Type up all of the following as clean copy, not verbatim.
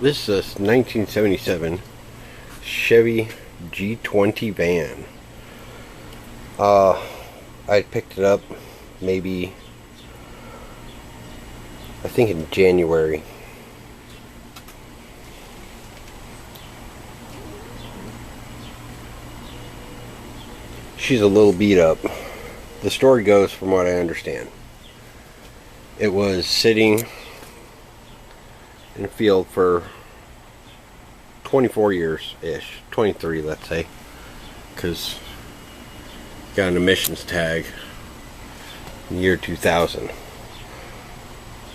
This is a 1977 Chevy G20 van. I picked it up maybe, I think in January. She's a little beat up. The story goes, from what I understand, it was sitting in the field for 24 years-ish, 23 let's say, because got an emissions tag in the year 2000.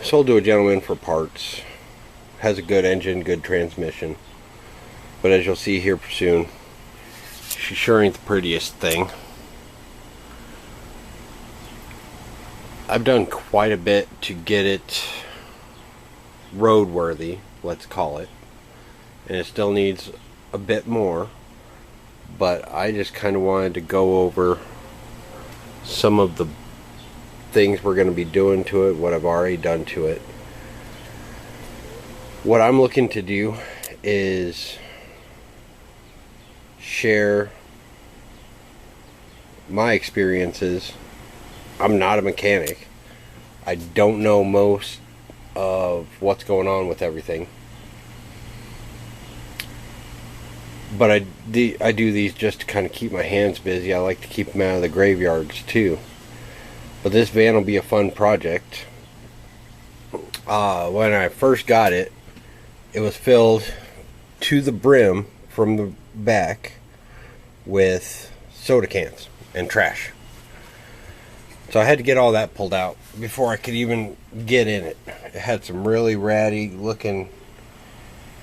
Sold to a gentleman for parts. Has a good engine, good transmission, but as you'll see here soon, she sure ain't the prettiest thing. I've done quite a bit to get it roadworthy, let's call it, and it still needs a bit more, but I just kind of wanted to go over some of the things we're going to be doing to it, what I've already done to it. What I'm looking to do is share my experiences. I'm not a mechanic. I don't know most of what's going on with everything, but I do these just to kind of keep my hands busy. I like to keep them out of the graveyards too. But this van will be a fun project. When I first got it, it was filled to the brim from the back with soda cans and trash. So I had to get all that pulled out before I could even get in it. It had some really ratty looking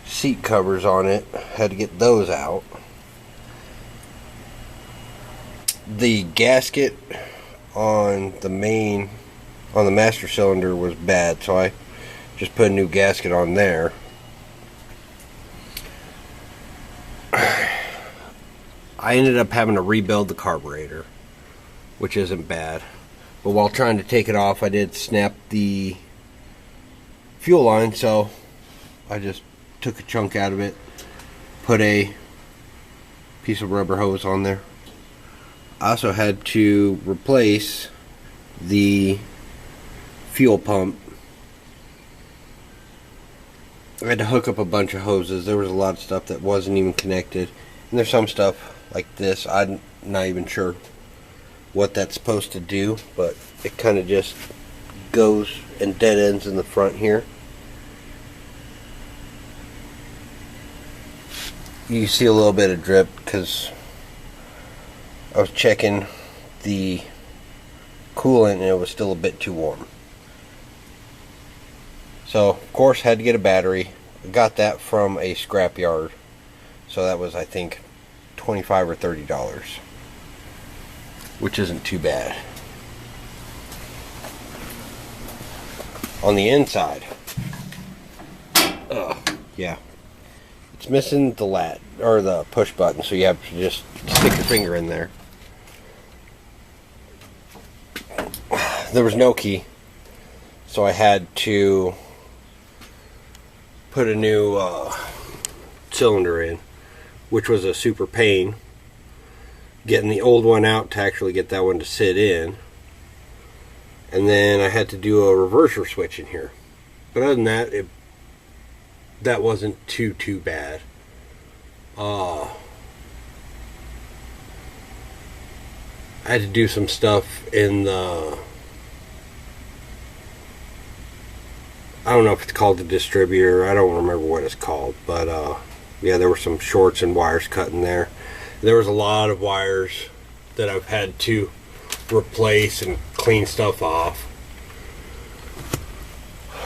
seat covers on it. Had to get those out. The gasket on the master cylinder was bad, so I just put a new gasket on there. I ended up having to rebuild the carburetor, which isn't bad. But while trying to take it off, I did snap the fuel line, so I just took a chunk out of it, put a piece of rubber hose on there. I also had to replace the fuel pump. I had to hook up a bunch of hoses. There was a lot of stuff that wasn't even connected. And there's some stuff like this, I'm not even sure what that's supposed to do, but it kind of just goes and dead ends in the front here. You see a little bit of drip because I was checking the coolant and it was still a bit too warm. So of course had to get a battery. I got that from a scrap yard, so that was, I think, $25 or $30, which isn't too bad. On the inside, yeah, it's missing the lat or the push button, so you have to just stick your finger in there. There was no key, so I had to put a new cylinder in, which was a super pain, getting the old one out to actually get that one to sit in. And then I had to do a reverser switch in here, but other than that, that wasn't too bad. I had to do some stuff in the, I don't know if it's called the distributor, I don't remember what it's called, but yeah, there were some shorts and wires cut in there. There was a lot of wires that I've had to replace and clean stuff off.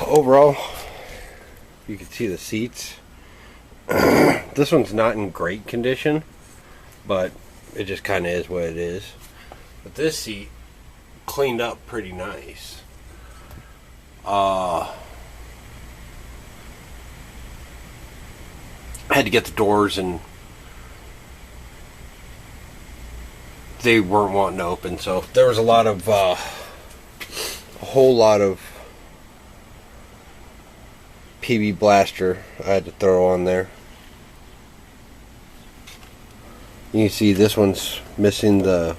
Overall, you can see the seats. This one's not in great condition, but it just kind of is what it is. But this seat cleaned up pretty nice. I had to get the doors, and they weren't wanting to open, so there was a whole lot of PB blaster I had to throw on there. You can see this one's missing the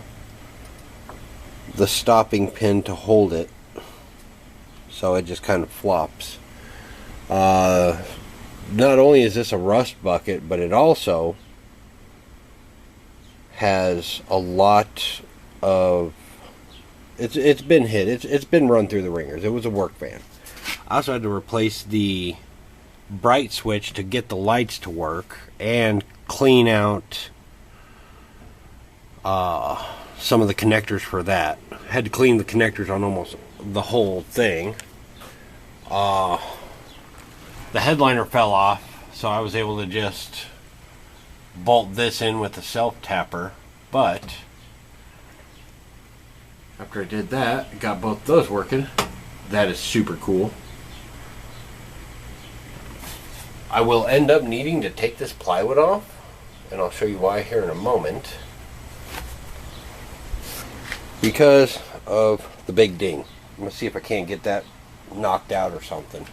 stopping pin to hold it, so it just kind of flops. Not only is this a rust bucket, but it also has a lot of it's been hit. It's been run through the ringers. It was a work van. I also had to replace the bright switch to get the lights to work and clean out some of the connectors for that. Had to clean the connectors on almost the whole thing. The headliner fell off, so I was able to just bolt this in with the self tapper, but after I did that, got both those working. That is super cool. I will end up needing to take this plywood off, and I'll show you why here in a moment. Because of the big ding. I'm going to see if I can't get that knocked out or something.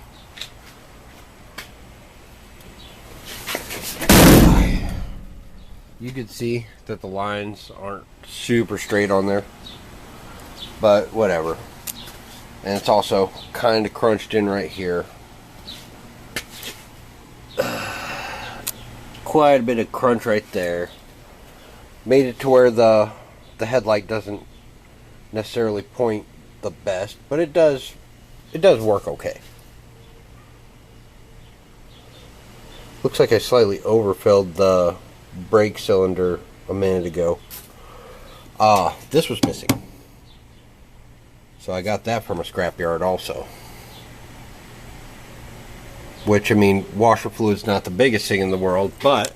You can see that the lines aren't super straight on there, but whatever. And it's also kind of crunched in right here. Quite a bit of crunch right there. Made it to where the headlight doesn't necessarily point the best, but it does work okay. Looks like I slightly overfilled the brake cylinder a minute ago. This was missing, so I got that from a scrapyard also. Which, I mean, washer fluid's not the biggest thing in the world, but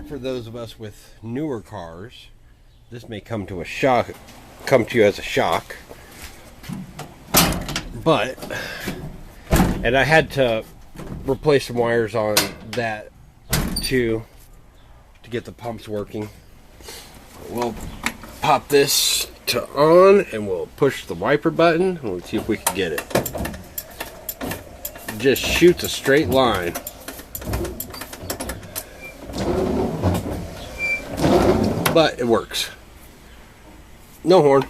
for those of us with newer cars, this may come to you as a shock. But, and I had to replace some wires on that too to get the pumps working. We'll pop this to on and we'll push the wiper button and we'll see if we can get it. It just shoots a straight line. But it works. No horn.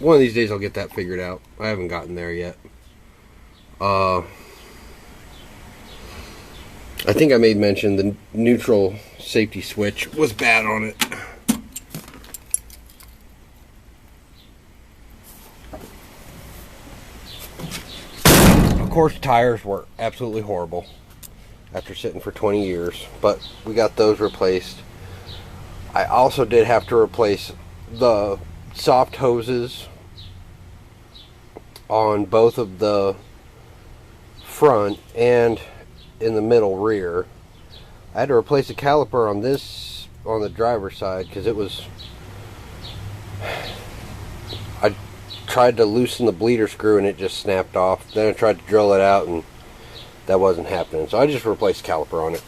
One of these days I'll get that figured out. I haven't gotten there yet. I think I made mention the neutral safety switch was bad on it. Of course, tires were absolutely horrible after sitting for 20 years, but we got those replaced. I also did have to replace the soft hoses on both of the front and in the middle rear. I had to replace the caliper on this on the driver's side because it was, I tried to loosen the bleeder screw and it just snapped off. Then I tried to drill it out and that wasn't happening, so I just replaced the caliper on it.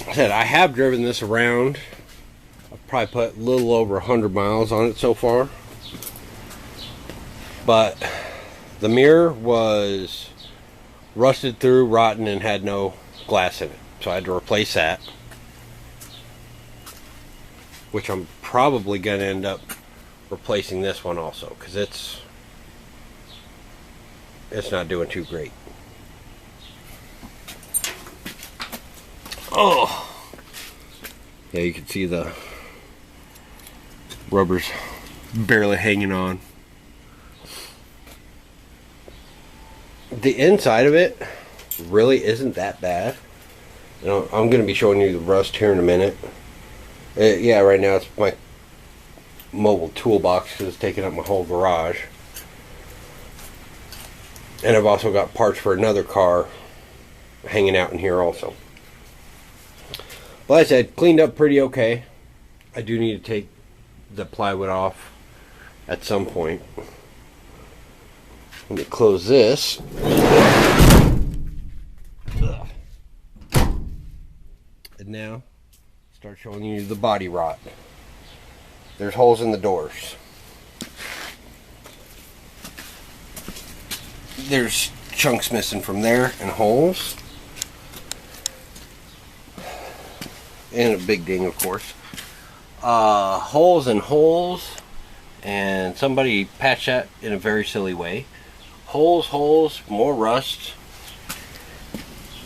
I said I have driven this around. I've probably put a little over 100 miles on it so far, but the mirror was rusted through, rotten, and had no glass in it. So I had to replace that, which I'm probably going to end up replacing this one also, because it's not doing too great. Oh! Yeah, you can see the rubber's barely hanging on. The inside of it really isn't that bad. You know, I'm going to be showing you the rust here in a minute. Yeah, right now it's my mobile toolbox because it's taking up my whole garage. And I've also got parts for another car hanging out in here also. Like I said, cleaned up pretty okay. I do need to take the plywood off at some point. Let me close this. And now, start showing you the body rot. there's holes in the doors. There's chunks missing from there and holes. And a big ding, of course. Holes and holes. And somebody patched that in a very silly way. Holes, more rust.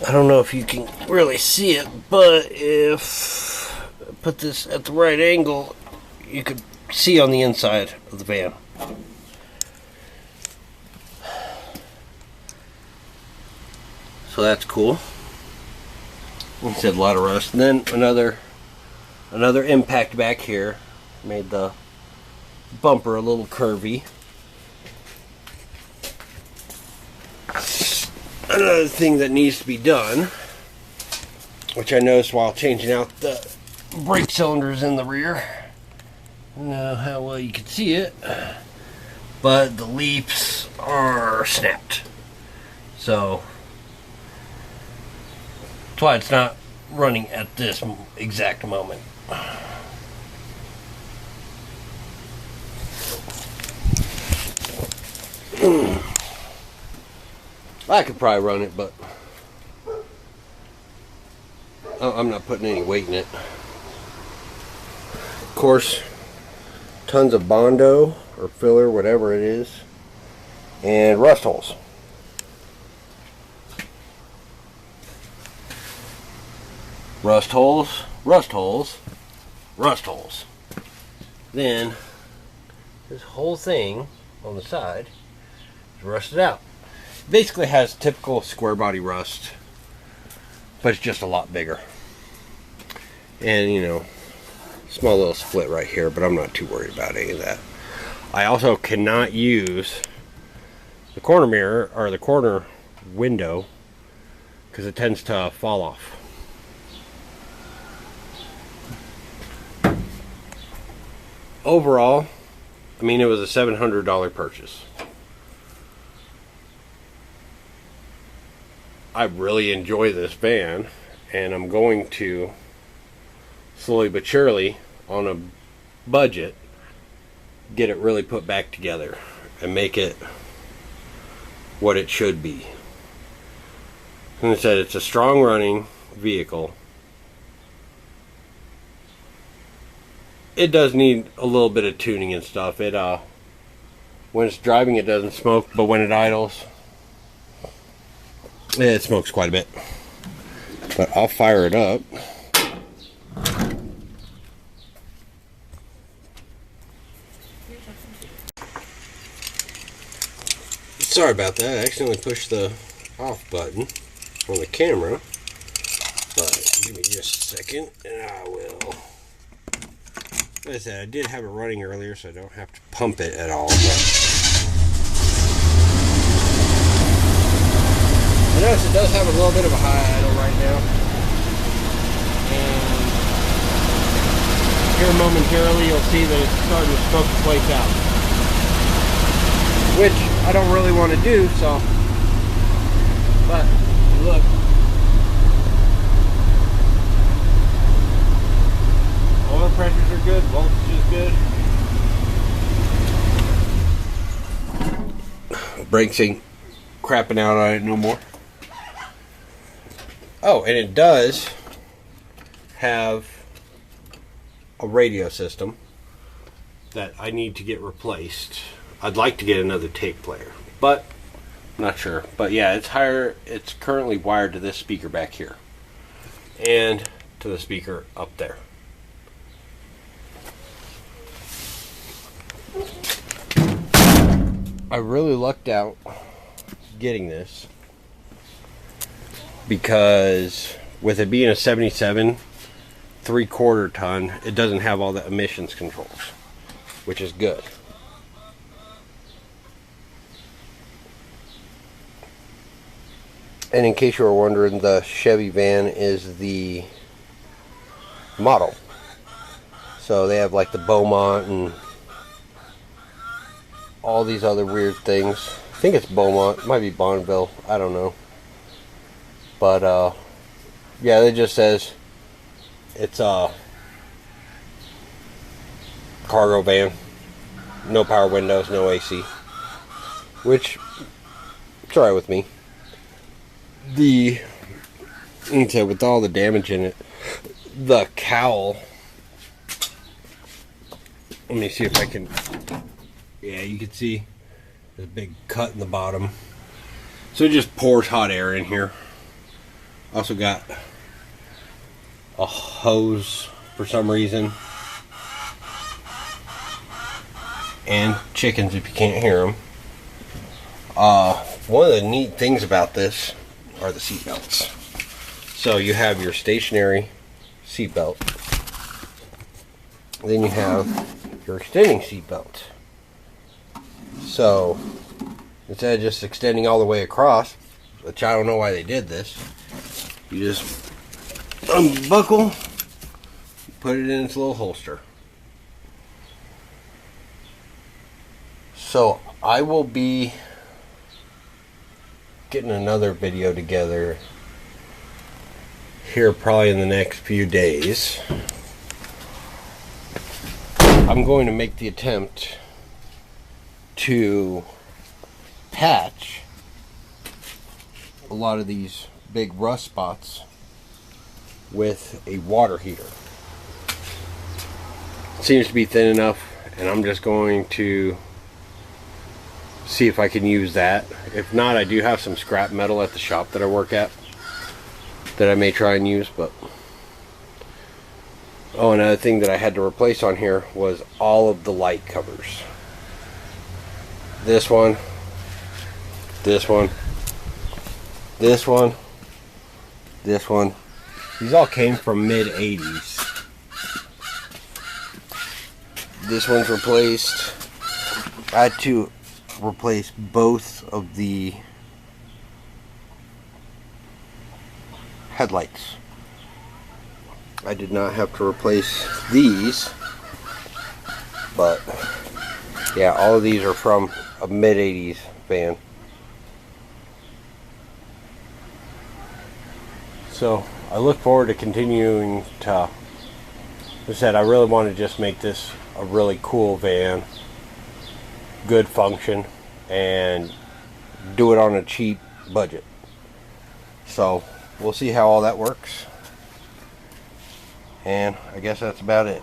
I don't know if you can really see it, but if I put this at the right angle, you could see on the inside of the van. So that's cool. Like I said, a lot of rust. And then another impact back here made the bumper a little curvy. Another thing that needs to be done, which I noticed while changing out the brake cylinders in the rear. I don't know how well you can see it, but the leaps are snapped. So that's why it's not running at this exact moment. I could probably run it, but I'm not putting any weight in it. Of course, tons of Bondo or filler, whatever it is, and rust holes. Rust holes, rust holes, rust holes. Then this whole thing on the side is rusted out. Basically has typical square body rust, but it's just a lot bigger. And you know, small little split right here, but I'm not too worried about any of that. I also cannot use the corner mirror or the corner window because it tends to fall off. Overall, I mean, it was a $700 purchase. I really enjoy this van, and I'm going to slowly but surely, on a budget, get it really put back together and make it what it should be. Like I said, it's a strong running vehicle. It does need a little bit of tuning and stuff. It when it's driving, it doesn't smoke, but when it idles, it smokes quite a bit. But I'll fire it up. Sorry about that. I accidentally pushed the off button on the camera. But give me just a second and I will. Like I said, I did have it running earlier, so I don't have to pump it at all. But I notice it does have a little bit of a high idle right now. And here momentarily you'll see that it's starting to smoke the place out. Which I don't really want to do, so. But, look. Oil pressures are good, voltage is good. Brakes ain't crapping out on it no more. Oh, and it does have a radio system that I need to get replaced. I'd like to get another tape player, but I'm not sure. But yeah, it's higher. It's currently wired to this speaker back here and to the speaker up there. I really lucked out getting this because with it being a 77 3/4 ton, it doesn't have all the emissions controls, which is good. And in case you were wondering, the Chevy van is the model. So they have like the Beaumont and all these other weird things. I think it's Beaumont, it might be Bonneville, I don't know. But yeah, it just says it's cargo van. No power windows, no AC. Which, it's alright with me. Like I said, with all the damage in it, the cowl, let me see if I can, yeah, you can see there's a big cut in the bottom. So it just pours hot air in here. Also got a hose for some reason. And chickens if you can't hear them. One of the neat things about this are the seat belts. So you have your stationary seat belt. Then you have your extending seat belt. So instead of just extending all the way across, which I don't know why they did this, you just unbuckle, put it in its little holster. So I will be getting another video together here probably in the next few days. I'm going to make the attempt to patch a lot of these big rust spots with a water heater. It seems to be thin enough, and I'm just going to see if I can use that. If not, I do have some scrap metal at the shop that I work at that I may try and use. But oh, another thing that I had to replace on here was all of the light covers. This one, this one, this one, this one. These all came from mid-80s. This one's replaced. I had to replace both of the headlights. I did not have to replace these, but yeah, all of these are from a mid-80s van. So I look forward to continuing to, as I said, I really want to just make this a really cool van, good function, and do it on a cheap budget. So we'll see how all that works, and I guess that's about it.